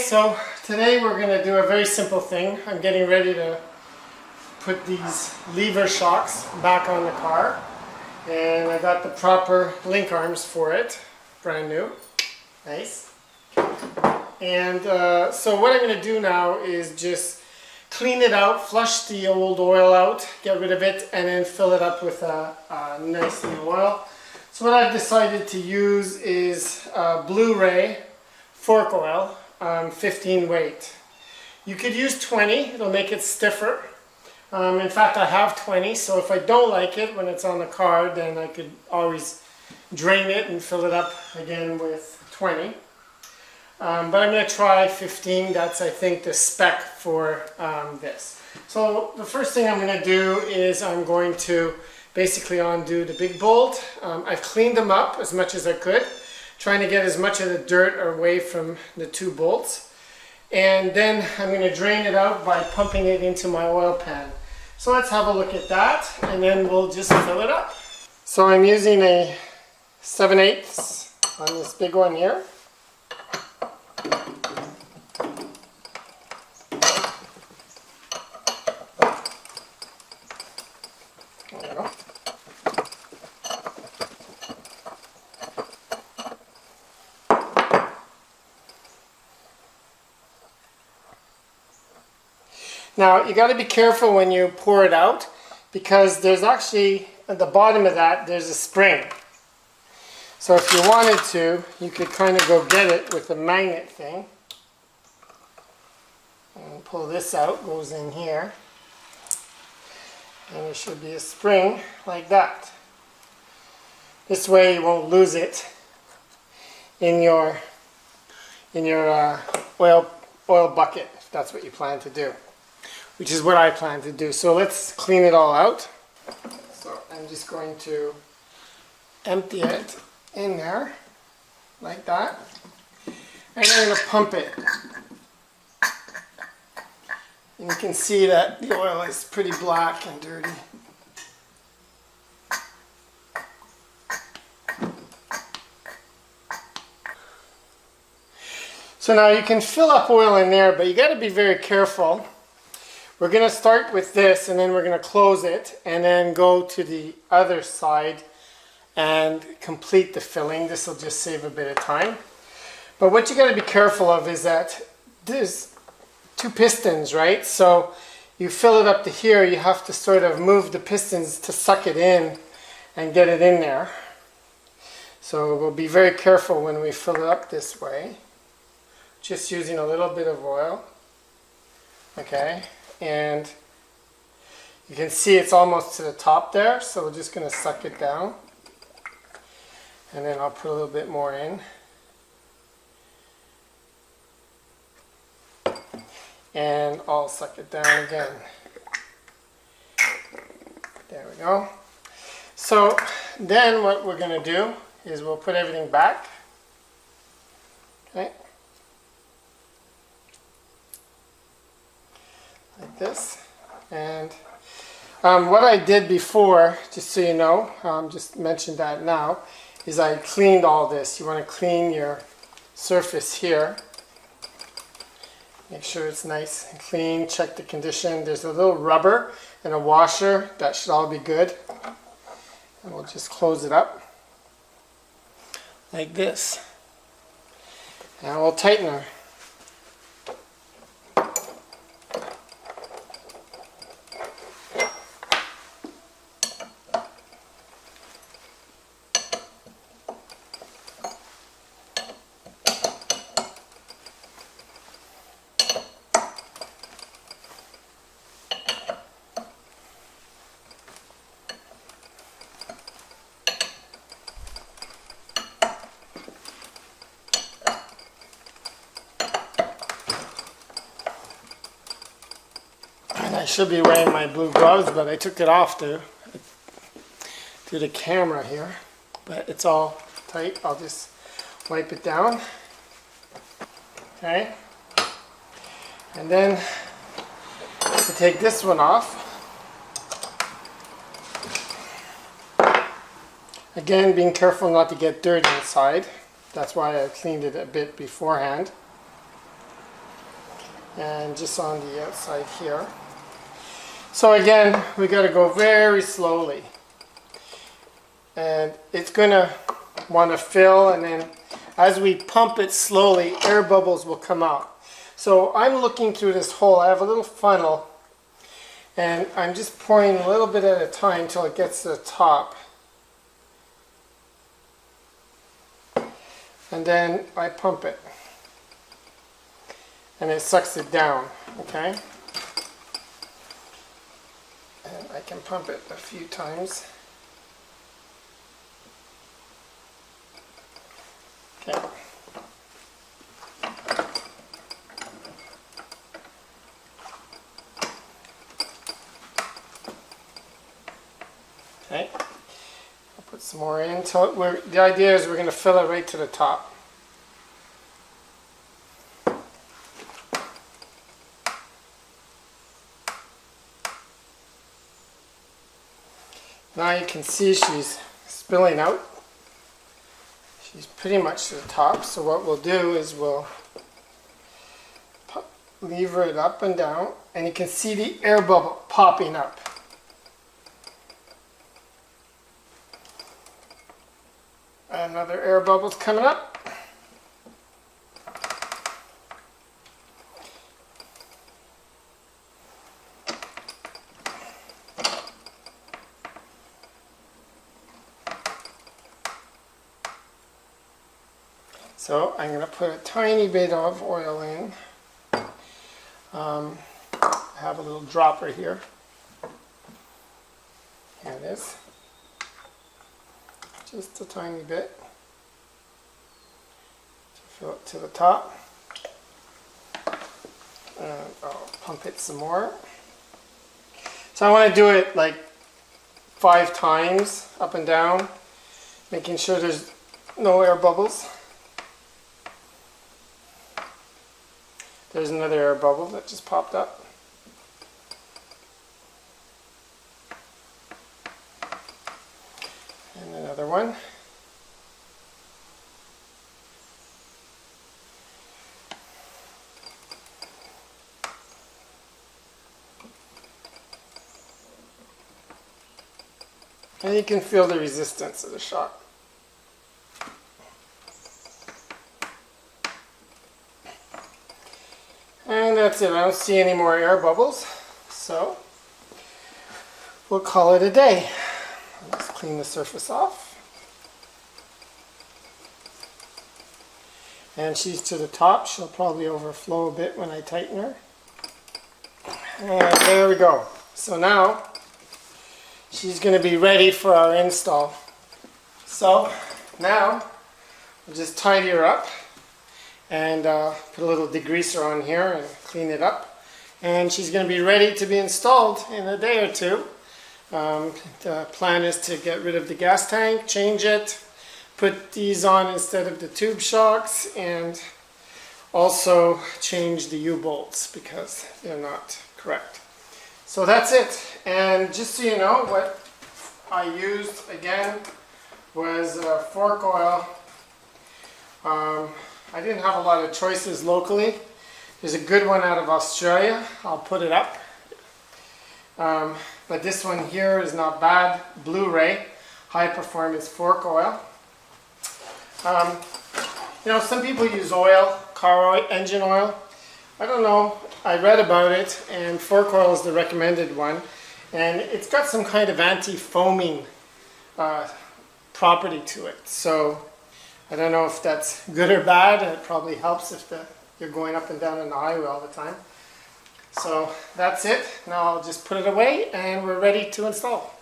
So today we're going to do a very simple thing. I'm getting ready to put these lever shocks back on the car, and I got the proper link arms for it, brand new, nice. And so what I'm going to do now is just clean it out, flush the old oil out, get rid of it, and then fill it up with a nice new oil. So what I've decided to use is Blu-ray fork oil, 15 weight. You could use 20, it'll make it stiffer. In fact, I have 20, so if I don't like it when it's on the car, then I could always drain it and fill it up again with 20. But I'm going to try 15, that's I think the spec for this. So the first thing I'm going to do is I'm going to basically undo the big bolt. I've cleaned them up as much as I could, trying to get as much of the dirt away from the two bolts. And then I'm going to drain it out by pumping it into my oil pan. So let's have a look at that, and then we'll just fill it up. So I'm using a 7/8 on this big one here. There we go. Now you got to be careful when you pour it out, because there's actually at the bottom of that there's a spring. So if you wanted to, you could kind of go get it with a magnet thing and pull this out, goes in here, and there should be a spring like that. This way you won't lose it in your oil bucket, if that's what you plan to do. Which is what I plan to do. So let's clean it all out. So I'm just going to empty it in there, like that. And I'm going to pump it. And you can see that the oil is pretty black and dirty. So now you can fill up oil in there, but you got to be very careful. We're going to start with this, and then we're going to close it, and then go to the other side and complete the filling. This will just save a bit of time. But what you got to be careful of is that there's two pistons, right? So you fill it up to here, you have to sort of move the pistons to suck it in and get it in there. So we'll be very careful when we fill it up this way. Just using a little bit of oil. Okay. And you can see it's almost to the top there, so we're just going to suck it down, and then I'll put a little bit more in, and I'll suck it down again. There we go. So then what we're going to do is we'll put everything back. Okay. Like this. And what I did before, just so you know, just mentioned that now, is I cleaned all this. You want to clean your surface here. Make sure it's nice and clean. Check the condition. There's a little rubber and a washer. That should all be good. And we'll just close it up like this. And we'll tighten her. I should be wearing my blue gloves, but I took it off to the camera here. But it's all tight. I'll just wipe it down. Okay. And then to take this one off. Again, being careful not to get dirt inside. That's why I cleaned it a bit beforehand. and just on the outside here. So again, we got to go very slowly, and it's gonna want to fill, and then as we pump it slowly, air bubbles will come out. So I'm looking through this hole. I have a little funnel, and I'm just pouring a little bit at a time until it gets to the top. And then I pump it, and it sucks it down, okay? And I can pump it a few times. Okay. Okay. I'll put some more in. So the idea is we're going to fill it right to the top. Now you can see she's spilling out. She's pretty much to the top. So what we'll do is we'll lever it up and down, and you can see the air bubble popping up. Another air bubble's coming up. So I'm going to put a tiny bit of oil in. I have a little dropper here. Here it is. Just a tiny bit to fill it to the top. And I'll pump it some more. So I want to do it like 5 times up and down, making sure there's no air bubbles. There's another air bubble that just popped up. And another one. And you can feel the resistance of the shock. And that's it. I don't see any more air bubbles, so we'll call it a day. Let's clean the surface off. And she's to the top. She'll probably overflow a bit when I tighten her. And there we go. So now she's going to be ready for our install. So now we'll just tidy her up and put a little degreaser on here and clean it up. And she's going to be ready to be installed in a day or two. The plan is to get rid of the gas tank, change it, put these on instead of the tube shocks, and also change the U-bolts because they're not correct. So that's it. And just so you know, what I used again was fork oil. I didn't have a lot of choices locally. There's a good one out of Australia. I'll put it up. But this one here is not bad. Blu-ray, high performance fork oil. You know, some people use oil, car oil, engine oil. I don't know. I read about it, and fork oil is the recommended one. And it's got some kind of anti-foaming property to it. So I don't know if that's good or bad. It probably helps if you're going up and down on the highway all the time. So that's it. Now I'll just put it away and we're ready to install.